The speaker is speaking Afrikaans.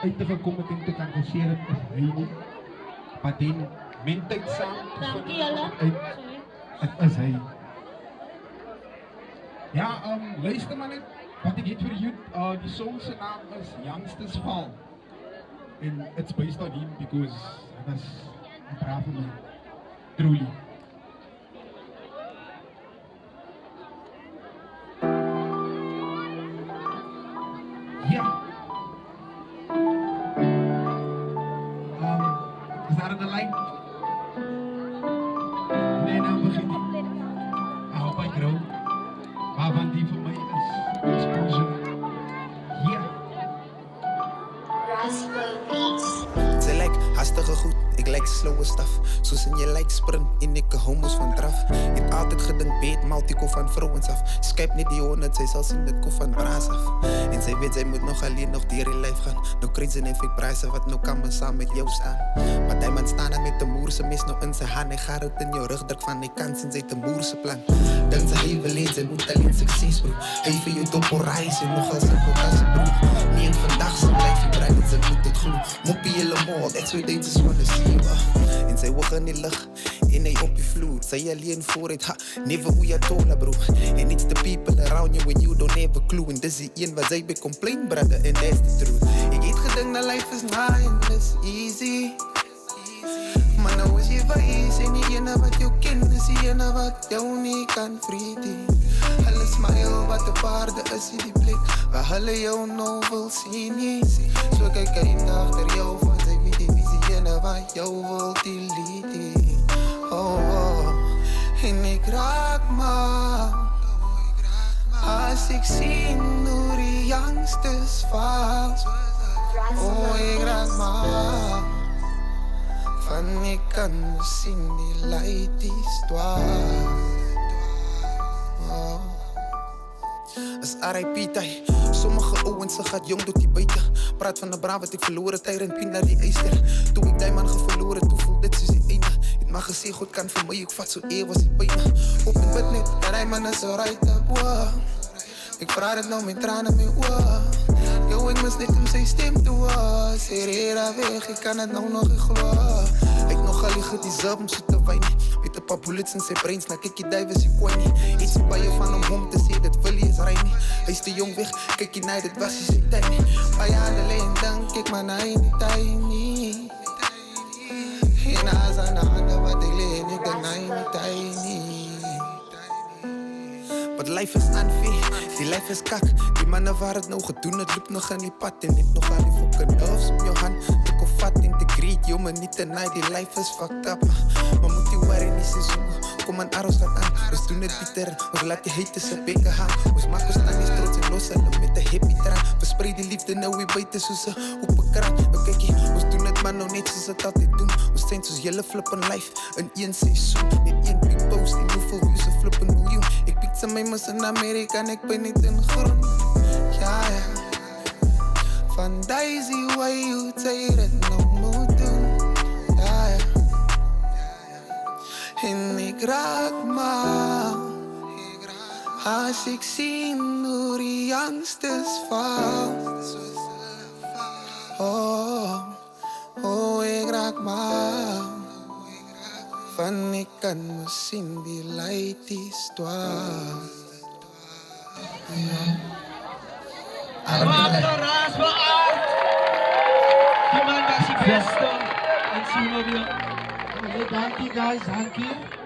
uit te gekom het en te kan gesê het is hy nie. Maar dan men tyd saam te Dankie vind julle. uit, Sorry. het is hy. Ja, luister maar net wat ek het vir jou. Die song se naam is Youngsters Fall. And it's based on him because he was a brave man, truly. Yeah. Is daar een lijn? Nee, nou begin die. Hou by grou. Waarvan die vir my is exposure. Yeah. Sy lyk hastige goed, ek lyk slowe staf. Soos in jy lyk sprint en ek 'n homos van draf. Het altyd gedink beet maltiko van vrouens af. Skyp net die 100, sy sal sien dit kof van braas af. En sy weet sy moet nog alleen nog deur die lyf gaan. Nou kry sy net fik pryse wat nou kan men saam met jou staan. Maar die man staan dan met 'n moerse mes nou in sy hand. Hy gaat dit in jou rug druk van die kant en sy het 'n moerse plan. Dink sy hy wil hê sy moet alleen sukses bro. Hy vir jou dop op reis en nog as 'n potasse broer. Nie in vandag se lyf jy brei dit sy moet dit glo. Moppie helemaal, that's why they just wanna see you. En sy oog in die lig en hy op die vloer. Sy alleen vooruit, ha, never hoe jy tola bro. And it's the people around you when you don't have a clue. En dis die een wat sy by complain brother, and that's the truth. Ek het gedink dat life is nice and it's easy. Maar nou is jy wys en die ene wat jou ken is die ene wat jou nie kan vrede. Hulle smile wat 'n paarde is in die plek waar hulle jou nou wil sien nie. So kyk hy agter jou van sy weet die visie ene wat jou wil delete. Oh, en ek raak maar as ek sien hoe die youngsters val. Oh, ek raak maar van ek kan sien die lighties dwaal. Oh. Is R.I.P. tyd. Sommige ouens se gat jong tot die buite. Praat van 'n braaf wat ek verloor het tyd en pien na die eister. Toe ek die man geverloor het, toe voel dit soos die einde. Het maar gesê God kan vir my, ek vat so was die pyn. Op die bid net, dat die man is alright up, wow. Ek vraag dit nou met trane my oor. Yo, ek mis net om sy stem te hoor. Sy reer weg, ek kan het nou nog nie glo. Hy het nog al die gedeserve om so te wyn. Met 'n paar bullets in sy brains, na kyk die duivel is die kooi nie. Iets so baie van hom te sê, dit wil hy is ry nie. Hy is te jong weg, kyk die night, dit was hy sy tyd nie. Baie hande lê en dink ek, maar hy nie tyd nie. En as aan die hande wat ek lê en ek dink hy nie tyd nie. But life is unfair, die life is kak. Die manne waar het nou gedoen, het loop nog in die pad. En het nog al die fucking nerves op jou hand. Te kon vat en te greet, jou maar niet te night. Die life is fucked up, maar moet die worry nie seizoen. Kom aan arrows wat aan, ons doen het bitter. Ons laat die haters op bekke gaan. Ons maak ons staan eens trots en los hulle met een happy traan. Verspreid die liefde nou weer buiten soos een open kraan. Nou kyk jy, ons doen het maar nou net soos het altijd doen. Ons zijn soos jylle flippen life in 1 seizoen. Net 1 big post en hoeveel views een flippen miljoen. Ek piek sy my mis in Amerika en ek ben niet in grond. Ja, ja. Van Daisy, why you say dat nou moet doen. Ja, ja. En ek raak maar as ek sien hoe die youngsters val. Oh, oh, ek raak maar van ek kan sien die lighties dwaal. Raas voor Art! Die man was die beste. En zien we weer. Dankie guys, dankie.